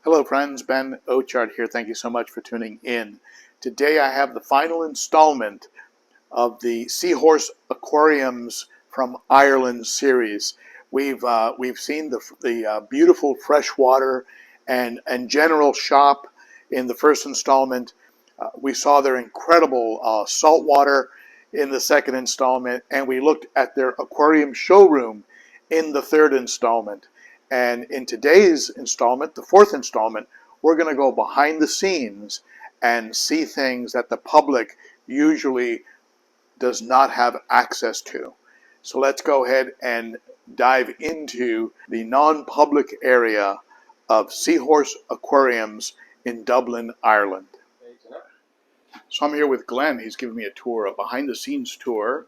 Hello friends, Ben Ochart here. Thank you so much for tuning in. Today I have the final installment of the Seahorse Aquariums from Ireland series. We've seen the beautiful freshwater and general shop in the first installment. We saw their incredible saltwater in the second installment, and we looked at their aquarium showroom in the third installment. And in today's installment, the fourth installment, we're going to go behind the scenes and see things that the public usually does not have access to. So let's go ahead and dive into the non-public area of Seahorse Aquariums in Dublin, Ireland. So I'm here with Glenn. He's giving me a tour, a behind-the-scenes tour.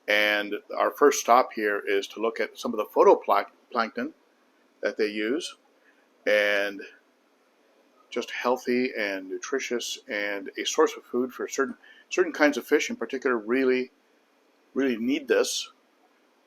And our first stop here is to look at some of the phytoplankton that they use, and just healthy and nutritious and a source of food for certain kinds of fish in particular. Really need this,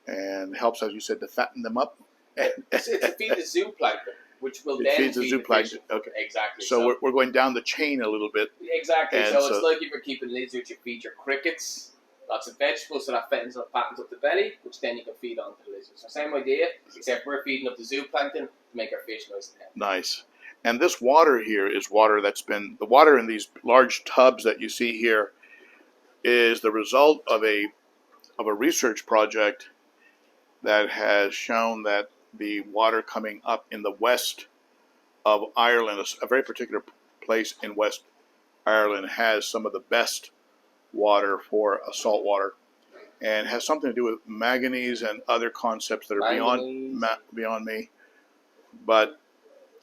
and helps, as you said, to fatten them up. It's to feed the zooplankton, which will then feed the zooplankton. Okay, exactly. So we're going down the chain a little bit. Exactly. So it's like if you're keeping lizards, you feed your crickets lots of vegetables, so that fattens up the belly, which then you can feed on to the lizards. So same idea, except we're feeding up the zooplankton to make our fish nice and healthy. Nice. And this water here is water that's been, the water in these large tubs that you see here is the result of a research project that has shown that the water coming up in the west of Ireland, a very particular place in West Ireland, has some of the best water for salt water, and has something to do with manganese and other concepts that are beyond me. But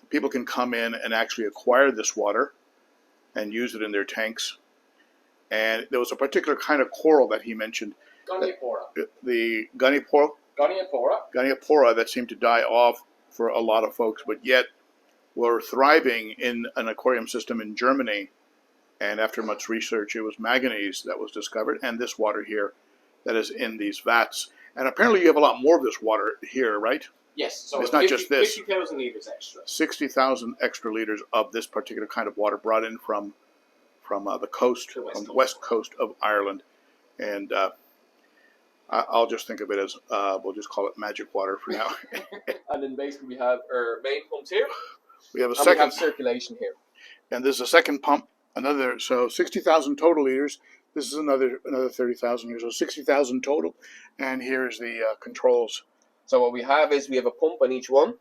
people can come in and actually acquire this water and use it in their tanks. And there was a particular kind of coral that he mentioned, Goniapora. The Goniapora that seemed to die off for a lot of folks, but yet were thriving in an aquarium system in Germany. And after much research, it was manganese that was discovered, and this water here that is in these vats. And apparently you have a lot more of this water here, right? Yes. So it's not just this. 60,000 liters extra. 60,000 extra liters of this particular kind of water brought in from the coast, from the west coast of Ireland. And I'll just think of it as, we'll just call it magic water for now. And then basically we have our main pumps here. We have we have circulation here. And there's a second pump. So 60,000 total liters. This is another 30,000 liters, so 60,000 total. And here's the controls. So what we have is we have a pump on each one.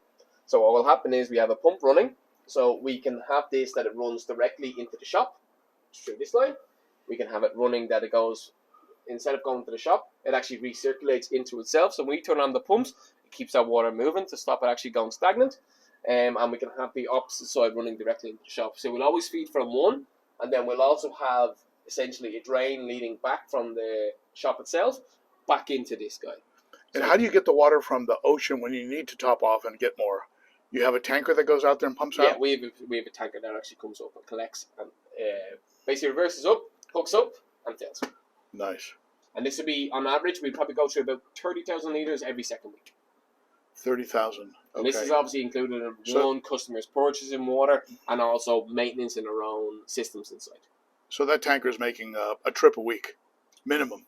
So what will happen is we have a pump running. So we can have this that it runs directly into the shop through this line. We can have it running that it goes, instead of going to the shop, it actually recirculates into itself. So when we turn on the pumps, it keeps that water moving to stop it actually going stagnant. And we can have the opposite side running directly into the shop. So we'll always feed from one. And then we'll also have essentially a drain leading back from the shop itself back into this guy. And how do you get the water from the ocean when you need to top off and get more? You have a tanker that goes out there and pumps out? Yeah, we have a tanker that actually comes up and collects and basically reverses up, hooks up, and fills. Nice. And this would be, on average, we'd probably go through about 30,000 litres every second week. 30,000. Okay. And this is obviously included in customers purchasing water and also maintenance in our own systems inside. So that tanker is making a trip a week, minimum.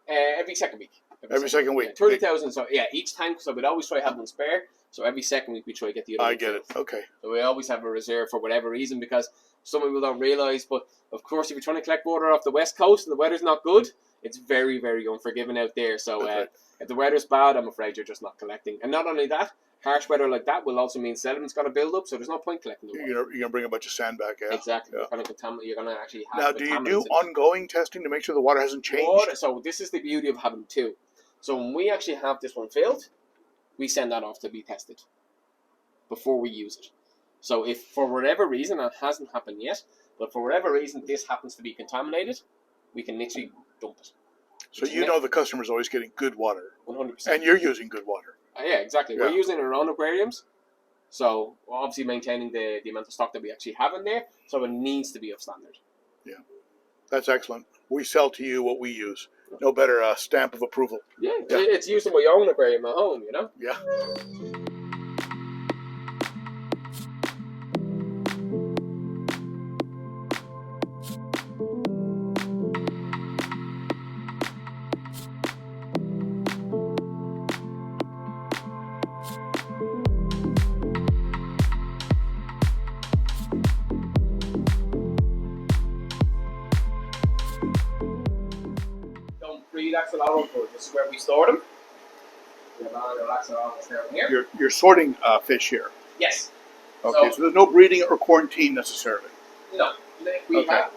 Every second week. Every second week. Yeah, 30,000. So yeah, each tank. So we'd always try to have one spare. So every second week we try to get the other. I get it. Okay. So we always have a reserve for whatever reason, because some people don't realise. But of course, if you're trying to collect water off the west coast and the weather's not good, it's very, very unforgiving out there. So if the weather's bad, I'm afraid you're just not collecting. And not only that, harsh weather like that will also mean sediment's going to build up, so there's no point collecting the water. You're going to bring a bunch of sand back out. Exactly. Yeah. You're going to actually have. Now, do you do ongoing testing to make sure the water hasn't changed? So this is the beauty of having two. So when we actually have this one filled, we send that off to be tested before we use it. So if for whatever reason, and it hasn't happened yet, but for whatever reason this happens to be contaminated, we can literally dump it. So you know the customer's always getting good water. 100%. And you're using good water. Yeah, exactly. Yeah. We're using our own aquariums, so we're obviously maintaining the amount of stock that we actually have in there, so it needs to be of standard. Yeah, that's excellent. We sell to you what we use. No better stamp of approval. Yeah, it's using my own aquarium at home, you know? Yeah. feed axolotls. This is where we store them. We have all our axolotls down here. You're sorting fish here. Yes. Okay, so there's no breeding or quarantine necessarily. No. We have,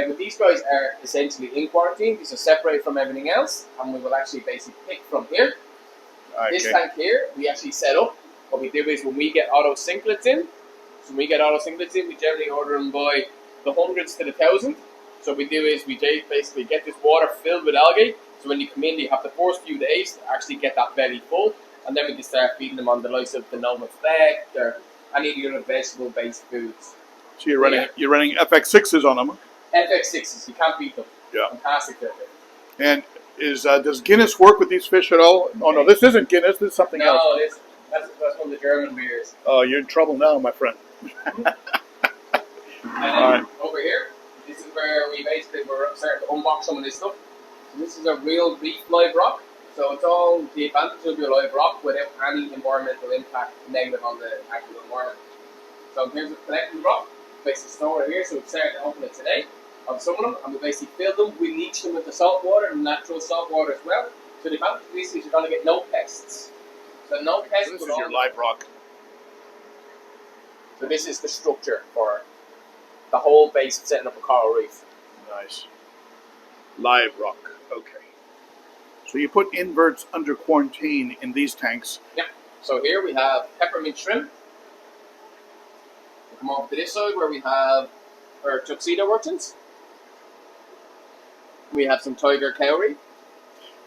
but these guys are essentially in quarantine. These are separated from everything else, and we will actually basically pick from here. Okay. This tank here, we actually set up. What we do is when we get auto sinklets in, we generally order them by the hundreds to the thousand. So what we do is we basically get this water filled with algae. So when you come in, you have the first few days to actually get that belly full, and then we can start feeding them on the likes of the Noma Effect or any of the other vegetable-based foods. So you're running FX6s on them. FX6s, you can't beat them. Yeah. Fantastic. And does Guinness work with these fish at all? Oh no, this isn't Guinness. This is something else. No, that's one of the German beers. Oh, you're in trouble now, my friend. And then over here, this is where we're starting to unbox some of this stuff. So this is a real beef live rock. So it's all the advantage of your live rock without any environmental impact negative on the actual environment. So in terms of collecting the rock, basically store it here. So we've started to open it today on some of them, and we basically fill them. We leach them with the salt water, and natural salt water as well. So the advantage of this is you're going to get no pests. So no pests. So this is your live rock. So this is the structure for the whole base of setting up a coral reef. Nice. Live rock. Okay. So you put inverts under quarantine in these tanks. Yep. So here we have peppermint shrimp. We'll come over to this side where we have our tuxedo urchins. We have some tiger cowrie.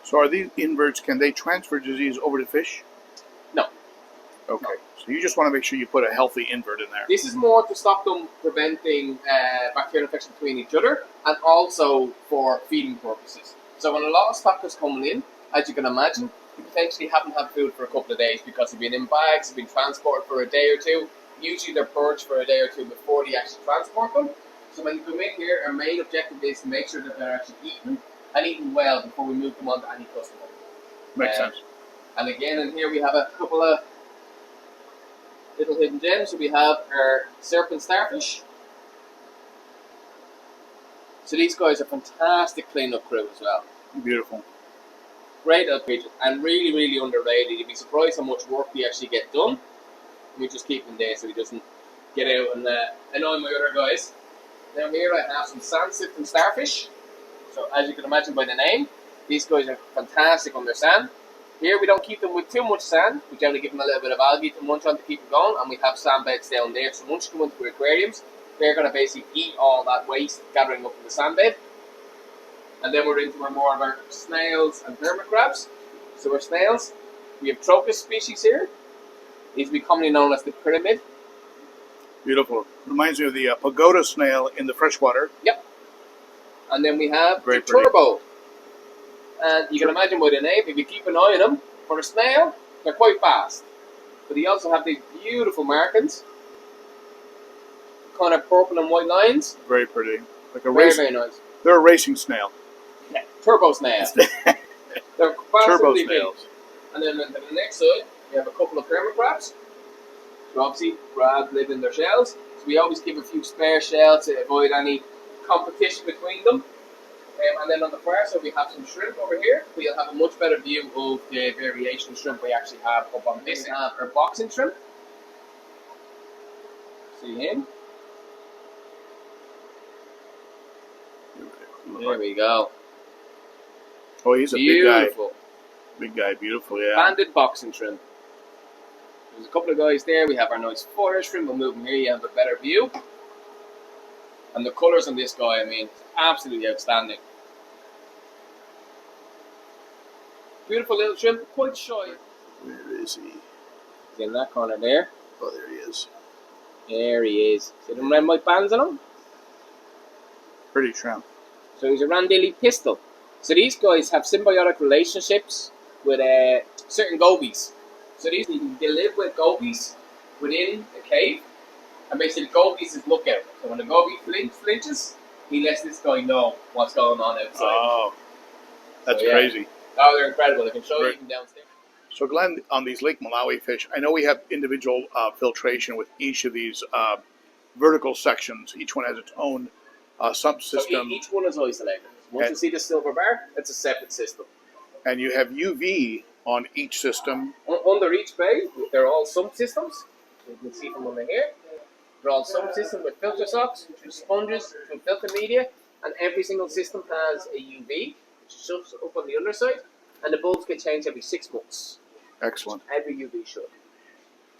So are these inverts, can they transfer disease over to fish? No. Okay. No. So you just want to make sure you put a healthy invert in there. This is more to stop them preventing bacterial infection between each other, and also for feeding purposes. So when a lot of stock is coming in, as you can imagine, you potentially haven't had food for a couple of days because they've been in bags, they've been transported for a day or two. Usually they're purged for a day or two before they actually transport them. So when you come in here, our main objective is to make sure that they're actually eaten and eaten well before we move them on to any customer. Makes sense. And again, in here we have a couple of little hidden gems. So we have our serpent starfish. So these guys are fantastic cleanup crew as well. Beautiful. Great little creatures and really, really underrated. You'd be surprised how much work we actually get done. We just keep him there so he doesn't get out and annoy my other guys. Now here I have some sand sifting starfish. So as you can imagine by the name, these guys are fantastic on their sand. Here we don't keep them with too much sand. We generally give them a little bit of algae to munch on to keep it going, and we have sand beds down there. So once you come into the aquariums, they're going to basically eat all that waste gathering up in the sand bed. And then we're into more of our snails and hermit-crabs. So our snails, we have Trochus species here. These will be commonly known as the pyramid. Beautiful. Reminds me of the pagoda snail in the freshwater. Yep. And then we have Very the pretty. turbo. And you can imagine by the name, if you keep an eye on them, for a snail, they're quite fast. But they also have these beautiful markings. Kind of purple and white lines. Very pretty. Like a Very, race. very nice. They're a racing snail. Yeah, turbo snails. They're Turbo fantastically big. snails. And then on the next side, we have a couple of hermit crabs. So obviously, crabs live in their shells. So we always give a few spare shells to avoid any competition between them. And then on the far side, we have some shrimp over here. We'll have a much better view of the variation of shrimp we actually have up on this. We have our boxing shrimp. See him? There we go. Oh, he's a Beautiful. big guy. Beautiful, yeah. Banded boxing shrimp. There's a couple of guys there. We have our nice fire shrimp. We'll move them here. You have a better view. And the colours on this guy, I mean, absolutely outstanding. Beautiful little shrimp, quite shy. Where is he? He's in that corner there. Oh, there he is. There he is. See them red white bands on him? Pretty shrimp. So he's a Randilli pistol. So these guys have symbiotic relationships with certain gobies. So they live with gobies within the cave. And basically the gobies is lookout. So when the goby flinches, he lets this guy know what's going on outside. Oh, that's So, yeah. crazy. Oh, they're incredible. I can show you even downstairs. So Glenn, on these Lake Malawi fish, I know we have individual filtration with each of these vertical sections. Each one has its own So subsystem. each one is isolated. Once you see the silver bar, it's a separate system. And you have UV on each system. Under each bay, they're all subsystems. You can see from under here. They're all subsystems with filter socks, through sponges, through filter media, and every single system has a UV, which is just up on the underside, and the bulbs get changed every 6 months. Excellent. Every UV should.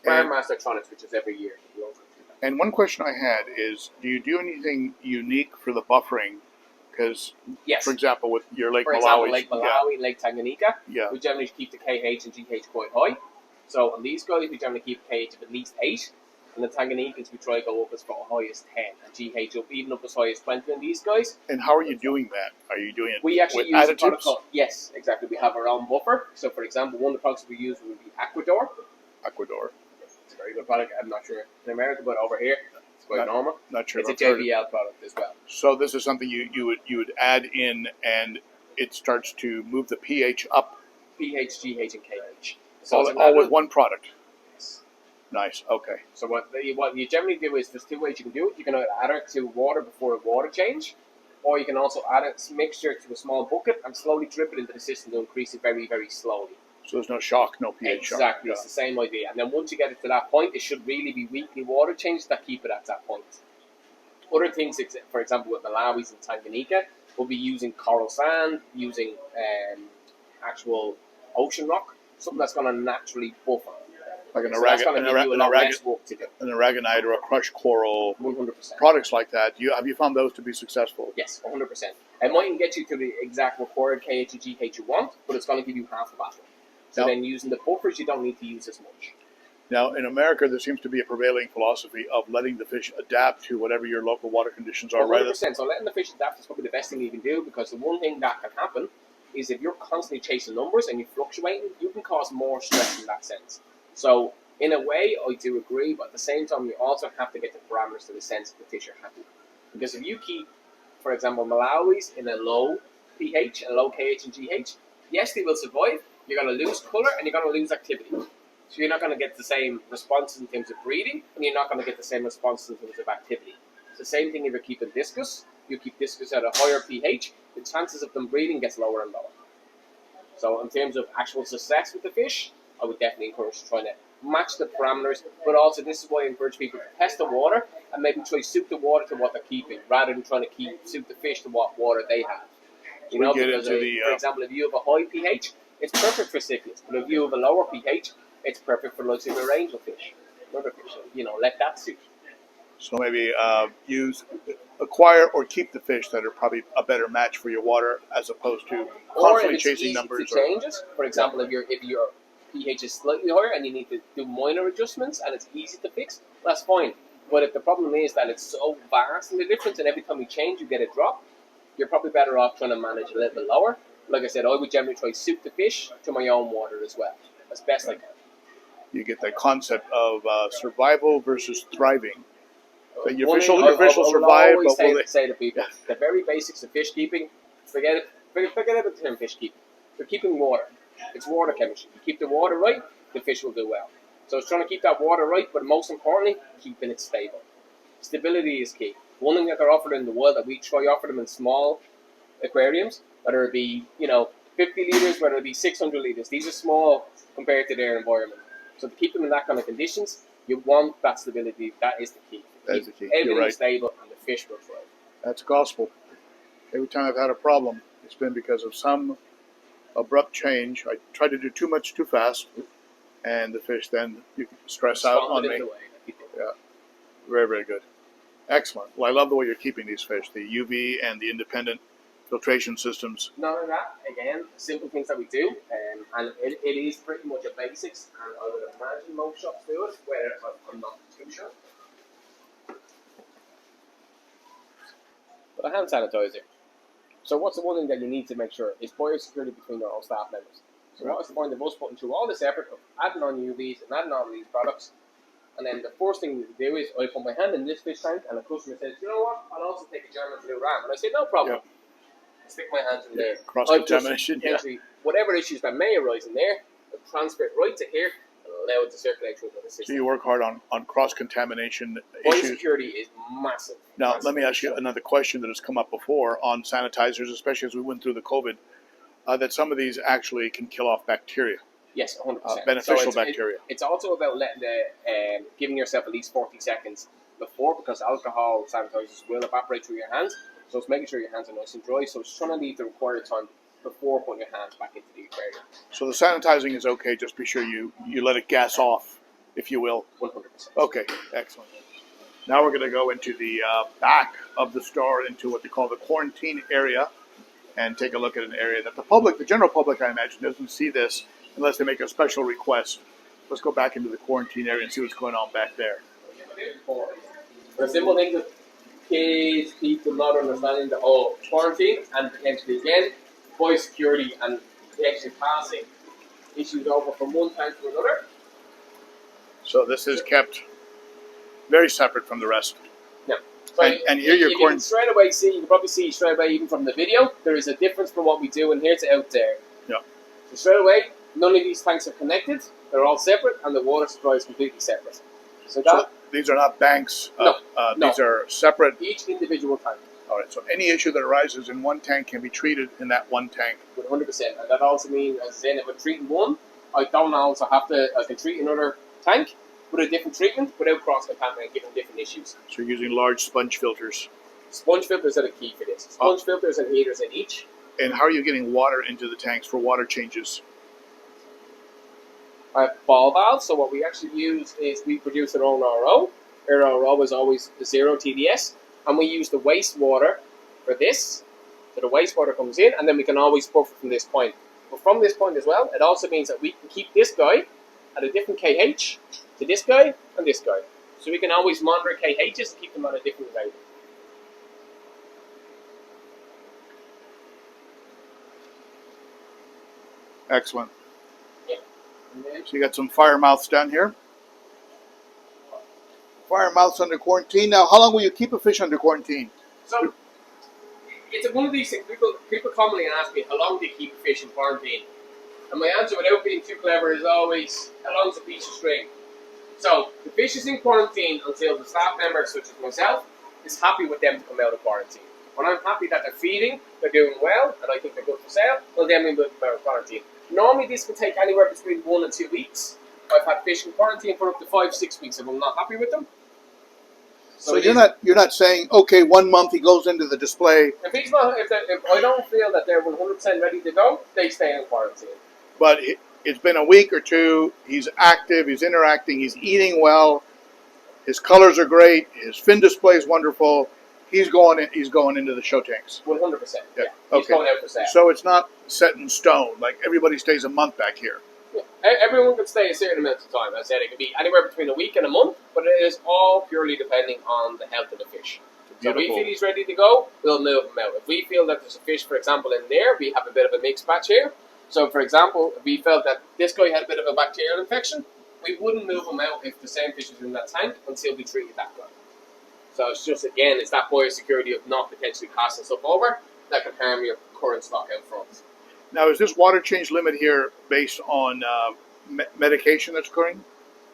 Bar Mass Electronics, which is every year. And one question I had is, do you do anything unique for the buffering? Because, yes. For example, with your Lake For Malawi, example, Lake Malawi and Lake Tanganyika, yeah. we generally keep the KH and GH quite high. So on these guys, we generally keep KH of at least 8. And the Tanganyikans, we try to go up as high as 10. And GH up even up as high as 20 on these guys. And how are you doing that? Are you doing it we actually with use additives? Yes, exactly. We have our own buffer. So, for example, one of the products we use would be Aquador. It's a very good product. I'm not sure in America, but over here, it's quite normal. Not sure. It's a JBL product as well. So this is something you would add in, and it starts to move the pH up. pH, GH, and KH. So all with one product. Yes. Nice. Okay. So what you generally do is there's 2 ways you can do it. You can either add it to water before a water change, or you can also add a mixture to a small bucket and slowly drip it into the system to increase it very, very slowly. So there's no shock, no pH shock. Exactly, it's the same idea. And then once you get it to that point, it should really be weekly water changes that keep it at that point. Other things, for example, with Malawi's and Tanganyika, we'll be using coral sand, using actual ocean rock, something that's going to naturally buffer. Like an aragonite or a crushed coral, 100%. Products like that. Have you found those to be successful? Yes, 100%. It mightn't get you to the exact required KH and GH you want, but it's going to give you half the battle. So then using the buffers, you don't need to use as much. Now, in America, there seems to be a prevailing philosophy of letting the fish adapt to whatever your local water conditions are. 100%. So letting the fish adapt is probably the best thing you can do, because the one thing that can happen is if you're constantly chasing numbers and you're fluctuating, you can cause more stress in that sense. So in a way, I do agree, but at the same time, you also have to get the parameters to the sense that the fish are happy. Because if you keep, for example, Malawi's in a low pH and low KH and GH, yes, they will survive. You're going to lose colour and you're going to lose activity. So you're not going to get the same responses in terms of breeding, and you're not going to get the same responses in terms of activity. It's the same thing if you're keeping discus. You keep discus at a higher pH, the chances of them breeding gets lower and lower. So in terms of actual success with the fish, I would definitely encourage trying to match the parameters, but also this is why I encourage people to test the water and maybe try to suit the water to what they're keeping, rather than trying to suit the fish to what water they have. You know, because for example, if you have a high pH, it's perfect for cichlids, but if you have a lower pH, it's perfect for like your angelfish, other fish. You know, let that suit. So maybe acquire or keep the fish that are probably a better match for your water, as opposed to constantly chasing numbers. To change it. For example, if your pH is slightly higher and you need to do minor adjustments and it's easy to fix, that's fine. But if the problem is that it's so vast in the difference, and every time you change you get a drop, you're probably better off trying to manage a little bit lower. Like I said, I would generally try to suit the fish to my own water as well, as best I can. You get that concept of survival versus thriving. So your fish will survive, but will they? Say to people, the very basics of fish keeping, forget about the term fish keeping. They're keeping water. It's water chemistry. You keep the water right, the fish will do well. So it's trying to keep that water right, but most importantly, keeping it stable. Stability is key. One thing that they're offered in the world that we try to offer them in small aquariums, whether it be 50 litres, whether it be 600 litres, these are small compared to their environment. So to keep them in that kind of conditions, you want that stability. That is the key. That's the key. Everything stable and the fish will thrive. That's gospel. Every time I've had a problem, it's been because of some abrupt change. I tried to do too much too fast, and the fish then stress out on me. Yeah, very, very good. Excellent. Well, I love the way you're keeping these fish, the UV and the independent filtration systems. None of that, again, simple things that we do, and it is pretty much a basics, and I would imagine most shops do it, where I'm not too sure. But a hand sanitizer. So what's the one thing that you need to make sure is biosecurity between your own staff members. So what is the point of us putting through all this effort of adding on UVs and adding on these products, and then the first thing you do is I put my hand in this fish tank, and the customer says, you know what, I'll also take a German blue ram, and I say, no problem. Yep. Stick my hands in there. Cross-contamination, whatever issues that may arise in there, I'll transfer it right to here and allow it to circulate through the system. So you work hard on cross-contamination issues. Biosecurity is massive. Now, let me ask you another question that has come up before on sanitizers, especially as we went through the COVID. that some of these actually can kill off bacteria, Yes, 100%. beneficial bacteria. It's also about letting giving yourself at least 40 seconds before, because alcohol sanitizers will evaporate through your hands. So it's making sure your hands are nice and dry. So it's trying to leave the required time before putting your hands back into the aquarium. So the sanitizing is okay. Just be sure you let it gas off, if you will. 100%. Okay, excellent. Now we're going to go into the back of the store, into what they call the quarantine area, and take a look at an area that the general public, I imagine, doesn't see this unless they make a special request. Let's go back into the quarantine area and see what's going on back there. The simple things that kids, people not understanding the whole quarantine, and potentially again, biosecurity and potentially passing issues over from one tank to another. So this is kept very separate from the rest. Yeah. So and here you can straight away see, you can probably see straight away even from the video, there is a difference from what we do in here to out there. Yeah. So straight away, none of these tanks are connected. They're all separate, and the water supply is completely separate. So these are not banks. No. These are separate. Each individual tank. All right. So any issue that arises in one tank can be treated in that one tank. 100%. And that also means, as I said, if I'm treating one, I don't also have to. I can treat another tank with a different treatment without cross-contaminating, giving different issues. So you're using large sponge filters. Sponge filters are the key for this. Sponge filters and heaters in each. And how are you getting water into the tanks for water changes? I have ball valves, so what we actually use is we produce our own RO. Our RO is always 0 TDS, and we use the wastewater for this. So the wastewater comes in, and then we can always buffer from this point. But from this point as well, it also means that we can keep this guy at a different KH to this guy and this guy. So we can always monitor KHs and keep them on a different value. Excellent. Yeah. And So you got some fire mouths down here. Fire mouths under quarantine. Now, how long will you keep a fish under quarantine? So it's one of these things. People commonly ask me, how long do you keep a fish in quarantine? And my answer, without being too clever, is always, how long is a piece of string? So the fish is in quarantine until the staff member, such as myself, is happy with them to come out of quarantine. When I'm happy that they're feeding, they're doing well, and I think they're good for sale, well, then we move them out of quarantine. Normally, this can take anywhere between 1 and 2 weeks. I've had fish in quarantine for up to 5-6 weeks if I'm not happy with them. So you're not saying, okay, 1 month he goes into the display. If I don't feel that they're 100% ready to go, they stay in quarantine. But it's been a week or two. He's active. He's interacting. He's eating well. His colors are great. His fin display is wonderful. He's going into the show tanks. 100%. Yeah. Okay. He's going out for sale. So it's not set in stone. Like everybody stays a month back here. Yeah. Everyone can stay a certain amount of time. As I said, it can be anywhere between a week and a month, but it is all purely depending on the health of the fish. So if we feel he's ready to go, we'll move him out. If we feel that there's a fish, for example, in there, we have a bit of a mixed batch here. So, for example, if we felt that this guy had a bit of a bacterial infection, we wouldn't move him out if the same fish was in that tank until we treated that guy. So it's just, again, it's that biosecurity of not potentially passing stuff over that can harm your current stock out front. Now, is this water change limit here based on medication that's occurring?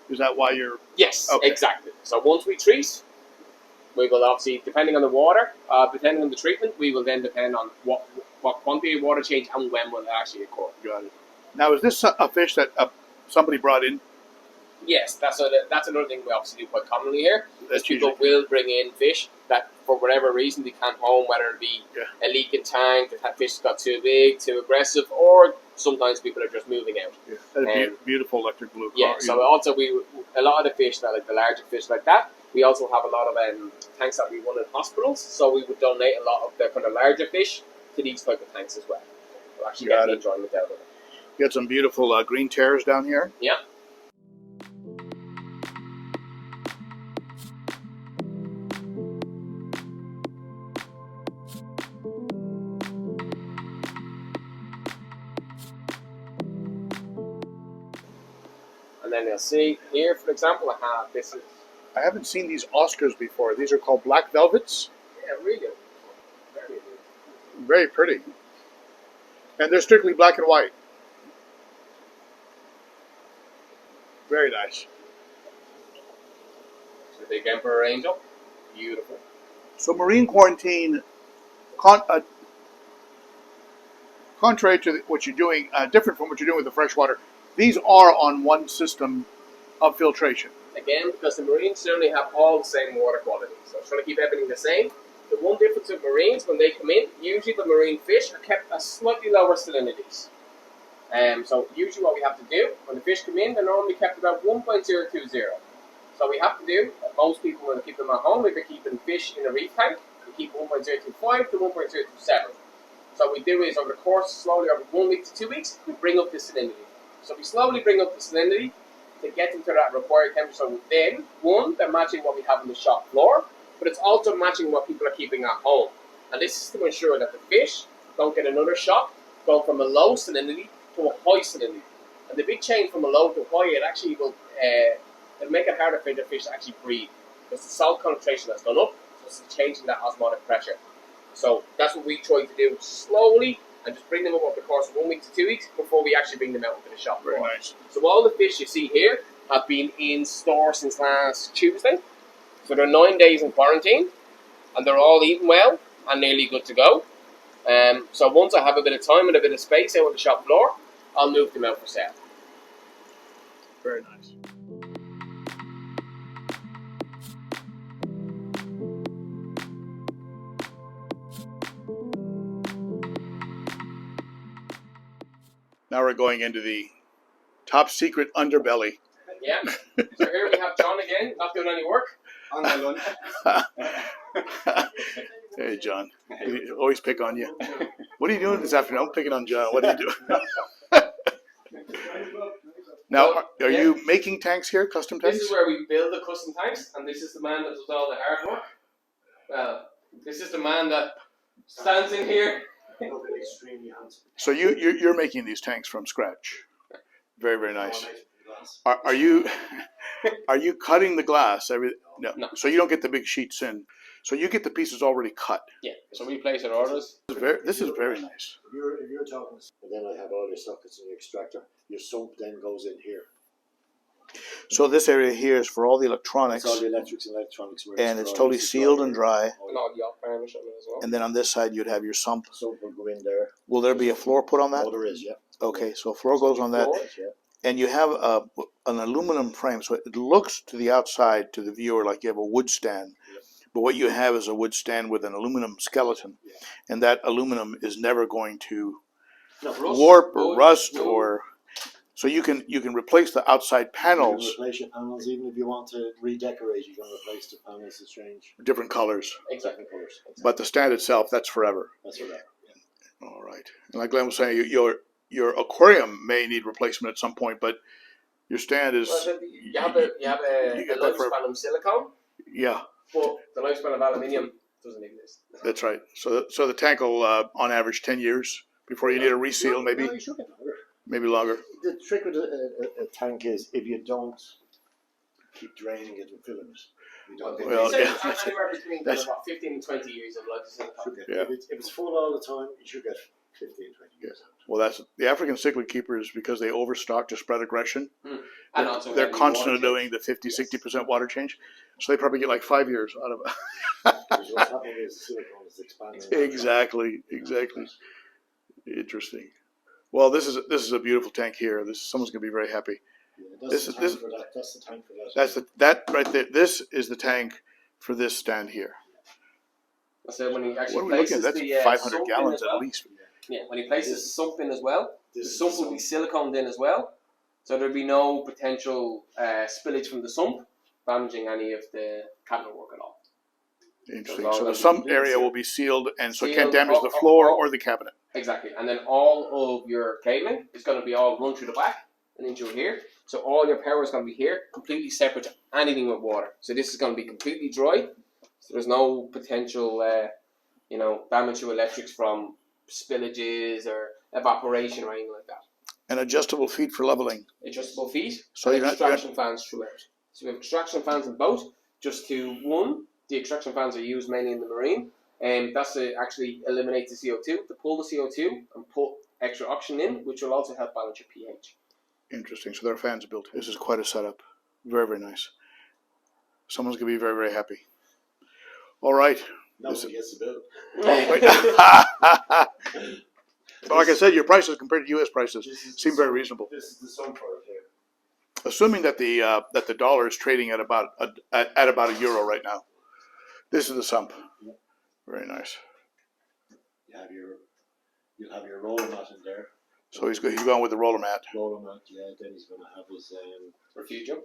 Is that why you're... Yes, okay. Exactly. So once we treat, we will obviously, depending on the water, depending on the treatment, we will then depend on what quantity of water change and when will it actually occur. Got it. Now, is this a fish that somebody brought in? Yes, that's another thing we obviously do quite commonly here. That's people will bring in fish that, for whatever reason, they can't home, whether it be a leaking tank, that fish got too big, too aggressive, or sometimes people are just moving out. Yeah. That's a beautiful electric blue. Yeah, so also a lot of the fish, that like the larger fish like that, we also have a lot of tanks that we run in hospitals, so we would donate a lot of the kind of larger fish to these type of tanks as well. We'll actually get the enjoyment out of it. You got some beautiful green tears down here. Yeah. And then you'll see here, for example, I have this. I haven't seen these Oscars before. These are called black velvets. Yeah, really good. Very good. Very pretty. And they're strictly black and white. Very nice. The big emperor angel. Beautiful. contrary to what you're doing, different from what you're doing with the freshwater, these are on one system of filtration. Again, because the marines certainly have all the same water quality, so I'm trying to keep everything the same. The one difference with marines, when they come in, usually the marine fish are kept at slightly lower salinities. So usually what we have to do, when the fish come in, they're normally kept about 1.020. So we have to do, most people when they keep them at home, if they're keeping fish in a reef tank, we keep 1.025 to 1.027. So what we do is over the course, slowly over 1 week to 2 weeks, we bring up the salinity. So we slowly bring up the salinity to get them to that required temperature. So then, one, they're matching what we have on the shop floor, but it's also matching what people are keeping at home. And this is to ensure that the fish don't get another shock, going from a low salinity to a high salinity. And the big change from a low to a high, it actually will it'll make it harder for the fish to actually breathe, because the salt concentration has gone up, so it's changing that osmotic pressure. So that's what we try to do slowly, and just bring them up over the course of 1 week to 2 weeks before we actually bring them out into the shop. Very nice. So all the fish you see here have been in store since last Tuesday. So they're 9 days in quarantine, and they're all eating well and nearly good to go. So once I have a bit of time and a bit of space out on the shop floor, I'll move them out for sale. Very nice. Now we're going into the top secret underbelly. Yeah. So here we have John again, not doing any work. On my lunch. Hey, John. We always pick on you. What are you doing this afternoon? I'm picking on John. What are you doing? Now, are you making tanks here, custom tanks? This is where we build the custom tanks, and this is the man that does all the hard work. Well, this is the man that stands in here. Extremely handsome. So you're making these tanks from scratch. Very, very nice. Are you cutting the glass? No. So you don't get the big sheets in. So you get the pieces already cut. Yeah. So we place our orders. This is very nice. If you're talking, and then I have all your sockets in your extractor. Your sump then goes in here. So this area here is for all the electronics. It's all the electrics and electronics. And it's totally sealed and dry. And all the yacht varnish on it as well. And then on this side you'd have your sump. Sump will go in there. Will there be a floor put on that? Oh, there is, yeah. Okay, so a floor goes on that. And you have an aluminum frame, so it looks to the outside, to the viewer, like you have a wood stand. But what you have is a wood stand with an aluminum skeleton. And that aluminum is never going to warp or rust or... So you can replace the outside panels. You can replace your panels, even if you want to redecorate, you can replace the panels to change. Different colors. Exactly colors. Exactly. But the stand itself, that's forever. That's forever. Yeah. All right. And like Glenn was saying, your aquarium may need replacement at some point, but your stand is... Well, you have a lifespan of silicone. Yeah. But the lifespan of aluminium doesn't exist. That's right. So the tank will, on average, 10 years before you need a reseal, maybe. No, you should get longer. Maybe longer. The trick with a tank is if you don't keep draining it and filling it. You don't Well, yeah. Anywhere between about 15 and 20 years of life silicone. Yeah. If it's full all the time, you should get 15, 20 years. Well, that's the African cichlid keepers, because they overstock to spread aggression. And also They're constantly doing the 50-60% water change, so they probably get like 5 years out of it. Because what's happening is the silicone is expanding. Exactly. Interesting. Well, this is a beautiful tank here. Someone's going to be very happy. Yeah, that's the tank for that. That's that right there. This is the tank for this stand here. So when he actually What are we looking at? places That's 500 sump gallons in as well. at least. Yeah, when he places the sump in as well, the This is sump will be siliconed in as well, so there'll be no potential spillage from the sump damaging any of the cabinet work at all. Interesting. So the sump area will be sealed, and so it can't Sealed, damage the floor or the cabinet. Exactly, and then all of your cabling is going to be all run through the back and into here. So all your power is going to be here, completely separate to anything with water. So this is going to be completely dry. So there's no potential, damage to electrics from spillages or evaporation or anything like that. An adjustable feet for leveling. Adjustable feet, So and you're not- extraction fans throughout. So we have extraction fans in both. The extraction fans are used mainly in the marine, and that's to actually eliminate the CO2, to pull the CO2 and put extra oxygen in, which will also help balance your pH. Interesting. So there are fans built. This is quite a setup. Very, very nice. Someone's going to be very, very happy. All right. Nobody gets the bill. But like I said, your prices compared to U.S. prices seem very reasonable. This is the sun for it here. Assuming that the dollar is trading at about €1 right now. This is the sump. Very nice. You'll have your roller mat in there. So he's going with the roller mat. Roller mat, yeah. Then he's going to have his refugium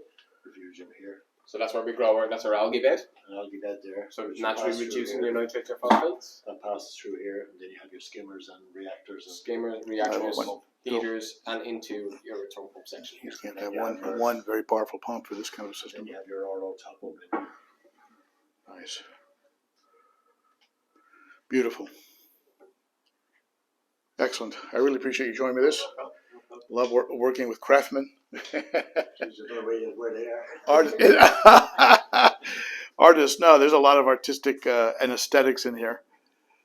here. So that's where we grow our, that's our algae bed. An algae bed there. So naturally reducing your nitrates or phosphates. That passes through here, and then you have your skimmers and reactors. Heaters, and into your return pump section. You can't have one very powerful pump for this kind of system. Then you have your RO top up in here. Nice. Beautiful. Excellent. I really appreciate you showing me this. Love working with craftsmen. Where they are. Artists. No, there's a lot of artistic and aesthetics in here.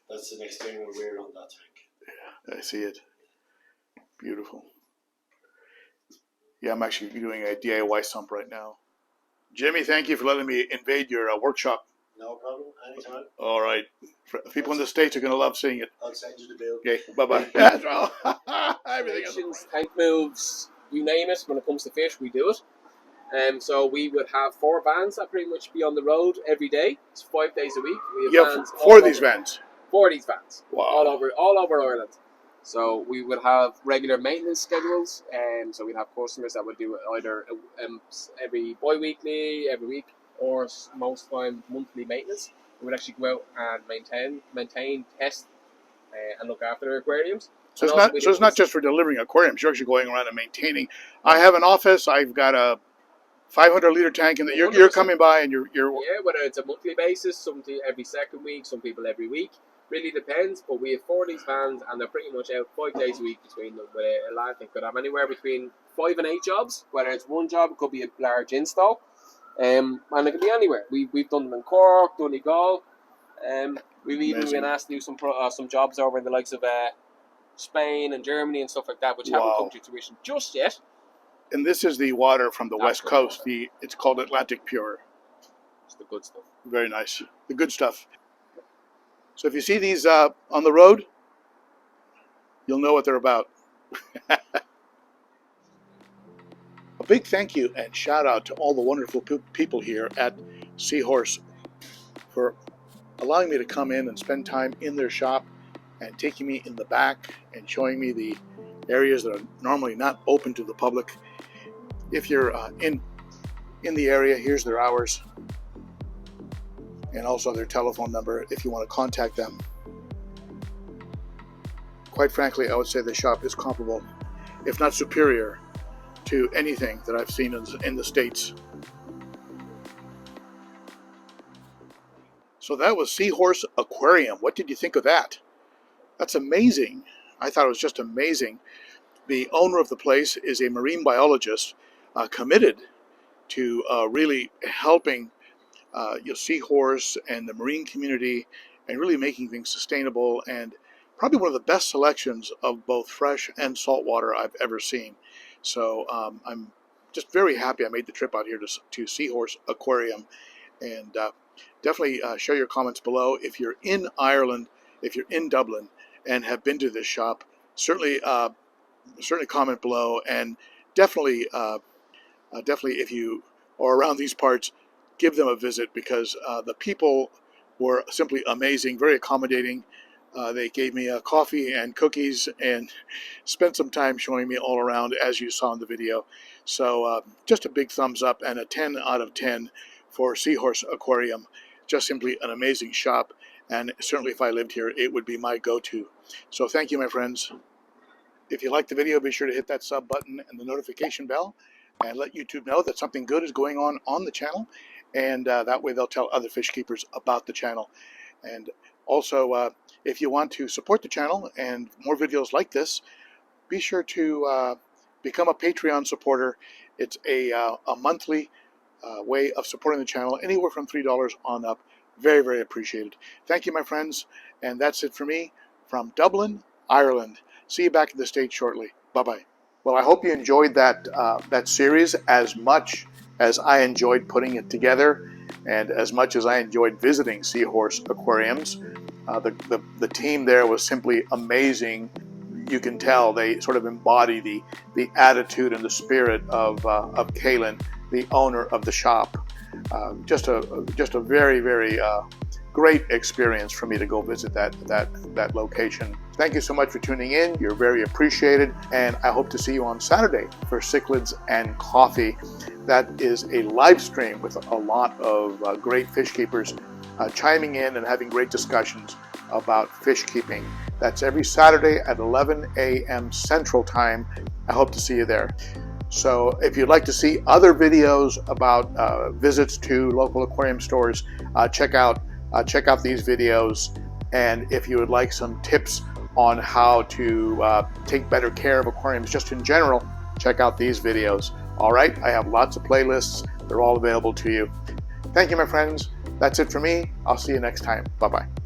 That's the next thing we'll wear on that tank. Yeah, I see it. Beautiful. Yeah, I'm actually doing a DIY sump right now. Jimmy, thank you for letting me invade your workshop. No problem. Anytime. All right. People in the States are going to love seeing it. I'll send you the bill. Okay, bye-bye. Everything else. Tank moves, you name it, when it comes to fish, we do it. So we would have 4 vans that pretty much be on the road every day. It's 5 days a week. We have vans for these vans. 4 these vans. Wow. All over Ireland. So we would have regular maintenance schedules, and so we'd have customers that would do it either every bi-weekly, every week, or most time monthly maintenance. We would actually go out and maintain, test, and look after their aquariums. So it's not just for delivering aquariums. You're actually going around and maintaining. I have an office. I've got a 500-liter tank, and you're coming by, and you're whether it's a monthly basis, some every second week, some people every week. Really depends, but we have 4 of these vans, and they're pretty much out 5 days a week between them. With a lad that could have anywhere between 5 and 8 jobs. Whether it's one job, it could be a large install, and it can be anywhere. We've done them in Cork, Donegal. We've even been asked to do some jobs over in the likes of Spain and Germany and stuff like that, which haven't come to fruition just yet. And this is the water from the West Coast. It's called Atlantic Pure. It's the good stuff. Very nice. The good stuff. So if you see these on the road, you'll know what they're about. A big thank you and shout out to all the wonderful people here at Seahorse for allowing me to come in and spend time in their shop and taking me in the back and showing me the areas that are normally not open to the public. If you're in the area, here's their hours and also their telephone number if you want to contact them. Quite frankly, I would say the shop is comparable, if not superior, to anything that I've seen in the States. So that was Seahorse Aquarium. What did you think of that? That's amazing. I thought it was just amazing. The owner of the place is a marine biologist committed to really helping seahorse and the marine community and really making things sustainable, and probably one of the best selections of both fresh and saltwater I've ever seen. So I'm just very happy I made the trip out here to Seahorse Aquarium, and definitely share your comments below. If you're in Ireland, if you're in Dublin and have been to this shop, certainly comment below, and definitely if you are around these parts, give them a visit, because the people were simply amazing, very accommodating. They gave me a coffee and cookies and spent some time showing me all around, as you saw in the video. So just a big thumbs up and a 10 out of 10 for Seahorse Aquarium. Just simply an amazing shop, and certainly if I lived here, it would be my go-to. So thank you, my friends. If you liked the video, be sure to hit that sub button and the notification bell, and let YouTube know that something good is going on the channel, and that way they'll tell other fish keepers about the channel. And also, if you want to support the channel and more videos like this, be sure to become a Patreon supporter. It's a monthly way of supporting the channel, anywhere from $3 on up. Very, very appreciated. Thank you, my friends, and that's it for me from Dublin, Ireland. See you back in the States shortly. Bye-bye. Well, I hope you enjoyed that series as much as I enjoyed putting it together, and as much as I enjoyed visiting Seahorse Aquariums. The team there was simply amazing. you can tell they sort of embody the attitude and the spirit of Kaylin, the owner of the shop. Just a very, very great experience for me to go visit that location. Thank you so much for tuning in. You're very appreciated, and I hope to see you on Saturday for Cichlids and Coffee. That is a live stream with a lot of great fish keepers chiming in and having great discussions about fish keeping. That's every Saturday at 11 a.m. Central Time. I hope to see you there. So if you'd like to see other videos about visits to local aquarium stores, check out these videos. And if you would like some tips on how to take better care of aquariums just in general, check out these videos. All right, I have lots of playlists. They're all available to you. Thank you, my friends. That's it for me. I'll see you next time. Bye-bye.